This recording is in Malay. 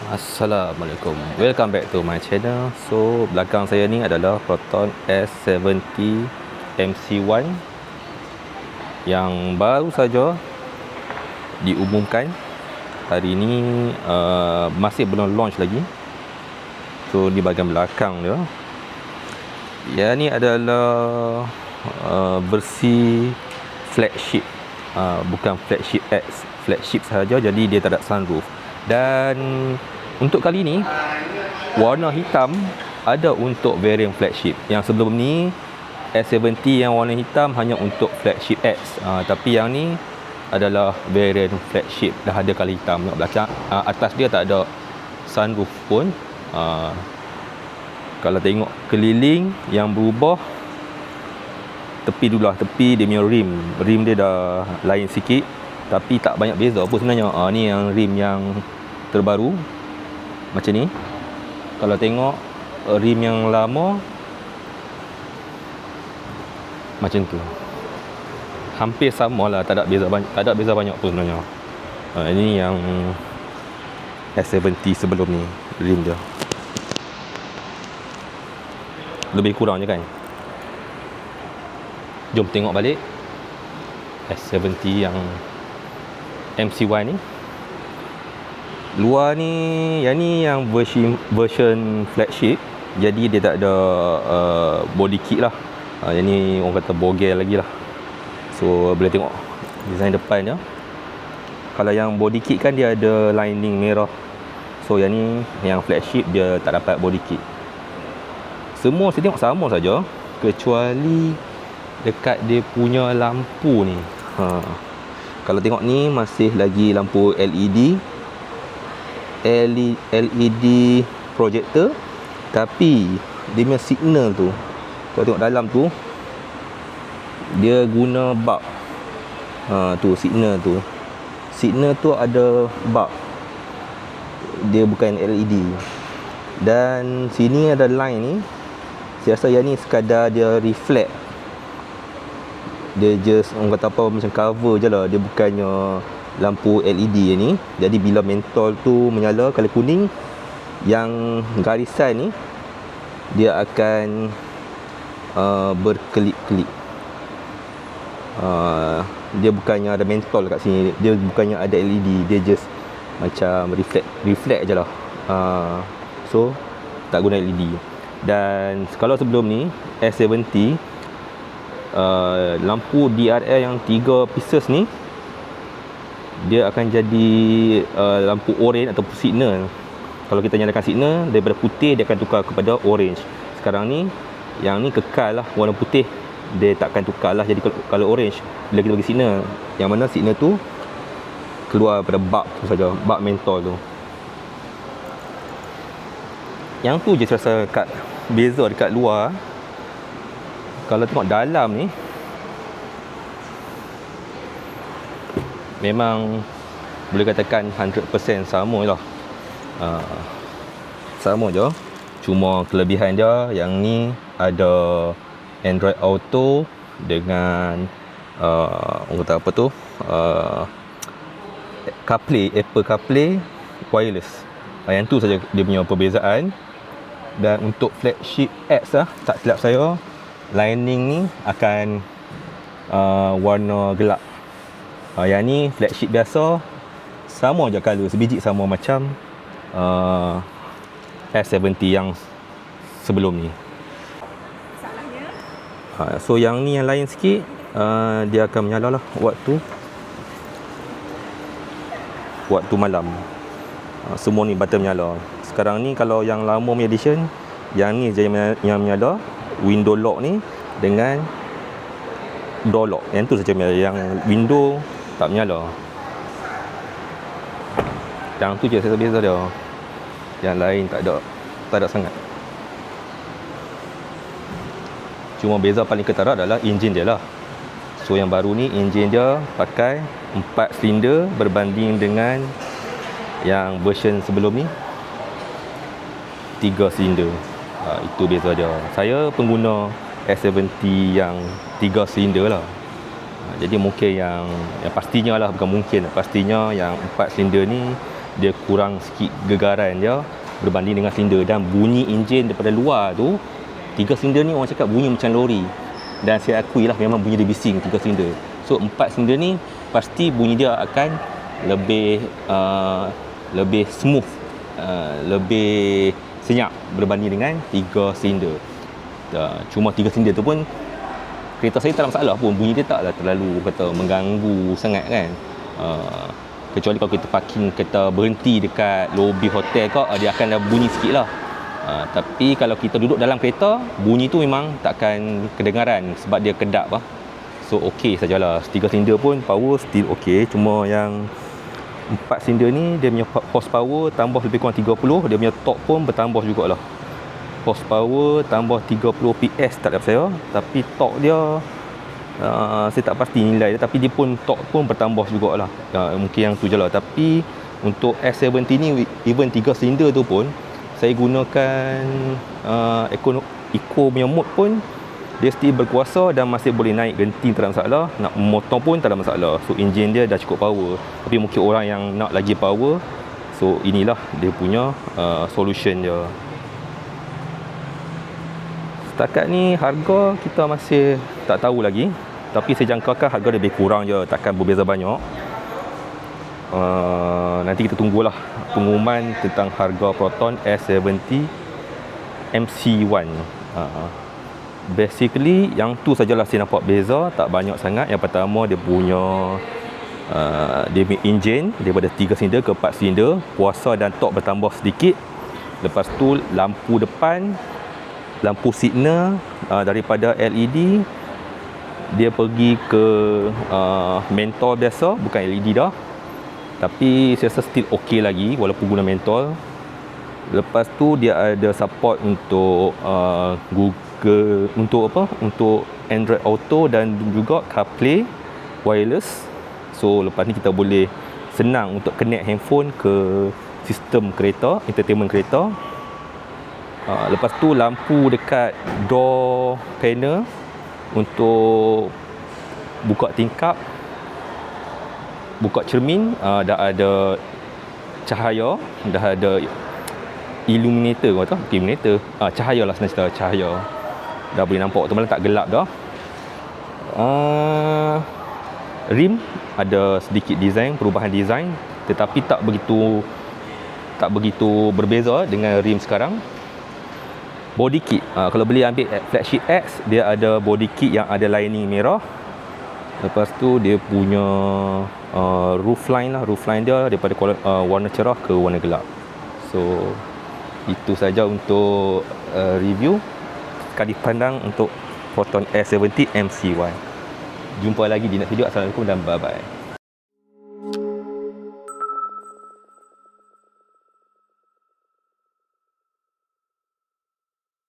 Assalamualaikum. Welcome back to my channel. So, belakang saya ni adalah Proton S70 MC1 yang baru saja diumumkan hari ni. Masih belum launch lagi. So, di bahagian belakang dia, yang ni adalah versi flagship, bukan flagship X, flagship sahaja, jadi dia tak ada sunroof. Dan untuk kali ni warna hitam ada untuk variant flagship. Yang sebelum ni S70 yang warna hitam hanya untuk flagship X, tapi yang ni adalah variant flagship, dah ada color hitam. Tengok belakang, atas dia tak ada sunroof pun. Kalau tengok keliling yang berubah, tepi dulu lah, tepi dia punya rim dia dah lain sikit, tapi tak banyak beza apa sebenarnya. Ni yang rim yang terbaru macam ni. Kalau tengok rim yang lama macam tu, hampir sama lah, tak ada beza banyak pun sebenarnya. Ini yang S70 sebelum ni, rim dia lebih kurang je kan. Jom tengok balik S70 yang MC1 ni. Luar ni, yang ni yang version flagship, jadi dia tak ada body kit lah. Yang ni orang kata bogel lagi lah. So boleh tengok design depan dia. Kalau yang body kit kan dia ada lining merah. So yang ni, yang flagship, dia tak dapat body kit. Semua saya tengok sama saja, kecuali dekat dia punya lampu ni. Kalau tengok ni masih lagi lampu LED projector, tapi dia punya signal tu, kalau tengok dalam tu, dia guna bulb. Tu signal tu ada bulb, dia bukan LED. Dan sini ada line ni, saya rasa yang ni sekadar dia reflect, dia just orang kata apa, macam cover je lah, dia bukannya lampu LED ni. Jadi bila mentol tu menyala, kalau kuning yang garisan ni, dia akan berkelip-kelip. Dia bukannya ada mentol kat sini, dia bukannya ada LED, dia just macam reflect je lah. So tak guna LED. Dan kalau sebelum ni S70, lampu DRL yang 3 pieces ni, dia akan jadi lampu orange ataupun signal. Kalau kita nyalakan signal, daripada putih dia akan tukar kepada orange. Sekarang ni, yang ni kekal lah warna putih, dia takkan tukar lah jadi color orange bila kita bagi signal. Yang mana signal tu keluar pada bulb tu saja, bulb mentol tu. Yang tu je saya rasa beza dekat luar. Kalau tengok dalam ni, memang boleh katakan 100% sama lah. Sama je. Cuma kelebihan dia, yang ni ada Android Auto dengan orang kata apa tu, CarPlay, Apple CarPlay wireless. Yang tu saja dia punya perbezaan. Dan untuk flagship X lah, tak silap saya, lining ni akan warna gelap. Yang ni flagship biasa, sama je color, sebiji sama macam S70 yang sebelum ni. So yang ni yang lain sikit, dia akan menyala lah waktu malam. Semua ni button menyala. Sekarang ni kalau yang lama punya edition, yang ni je yang menyala, window lock ni dengan door lock. Yang tu saja menyala, yang window tak menyala. Yang tu je saya beza dia. Yang lain tak ada sangat. Cuma beza paling ketara adalah enjin dia lah. So yang baru ni enjin dia pakai 4 silinder berbanding dengan yang version sebelum ni 3 silinder. Itu beza dia. Saya pengguna S70 yang 3 silinder lah. Jadi mungkin yang pastinya lah, bukan mungkin, pastinya yang 4 silinder ni dia kurang sikit gegaran dia berbanding dengan silinder. Dan bunyi enjin daripada luar tu, 3 silinder ni orang cakap bunyi macam lori, dan saya akui lah memang bunyi dia bising 3 silinder. So 4 silinder ni pasti bunyi dia akan lebih smooth, lebih senyap berbanding dengan 3 silinder. Cuma 3 silinder tu pun kereta saya tak ada masalah pun, bunyi dia taklah terlalu kata mengganggu sangat kan. Kecuali kalau kita parking, kita berhenti dekat lobi hotel ke, dia akan ada bunyi sikit lah. Tapi kalau kita duduk dalam kereta, bunyi tu memang takkan kedengaran sebab dia kedap lah. So okey sajalah, 3 silinder pun power still okey. Cuma yang 4 silinder ni dia punya horsepower tambah lebih kurang 30, dia punya torque pun bertambah jugalah. Horsepower tambah 30 PS tak ada saya, tapi torque dia saya tak pasti nilai dia, tapi dia pun torque pun bertambah jugalah. Mungkin yang tu je lah. Tapi untuk S70 ni, even 3 silinder tu pun saya gunakan eco punya mode pun dia still berkuasa dan masih boleh naik genting, tak ada masalah. Nak motor pun tak ada masalah. So enjin dia dah cukup power. Tapi mungkin orang yang nak lagi power, so inilah dia punya solution dia. Setakat ni harga kita masih tak tahu lagi, tapi saya jangkakan harga dia lebih kurang je, takkan berbeza banyak. Nanti kita tunggulah pengumuman tentang harga Proton S70 MC1. Basically yang tu sajalah saya nampak beza, tak banyak sangat. Yang pertama dia punya enjin daripada 3 silinder ke 4 silinder, kuasa dan torque bertambah sedikit. Lepas tu lampu depan, lampu signal daripada LED dia pergi ke mentol biasa, bukan LED dah. Tapi saya rasa still okey lagi walaupun guna mentol. Lepas tu dia ada support untuk Google, untuk Android Auto dan juga CarPlay wireless. So lepas ni kita boleh senang untuk connect handphone ke sistem kereta, entertainment kereta. Lepas tu lampu dekat door panel untuk buka tingkap, buka cermin, dah ada cahaya, dah ada illuminator, kata illuminator, cahaya lah, senang cerita cahaya, dah boleh nampak tu, malah tak gelap dah. Rim ada sedikit perubahan design, tetapi tak begitu berbeza dengan rim sekarang. Body kit, kalau beli ambil flagship X, dia ada body kit yang ada lining merah. Lepas tu dia punya roofline dia daripada warna cerah ke warna gelap. So itu saja untuk review sekali pandang untuk Proton S70 MC1. Jumpa lagi di next video. Assalamualaikum dan bye bye.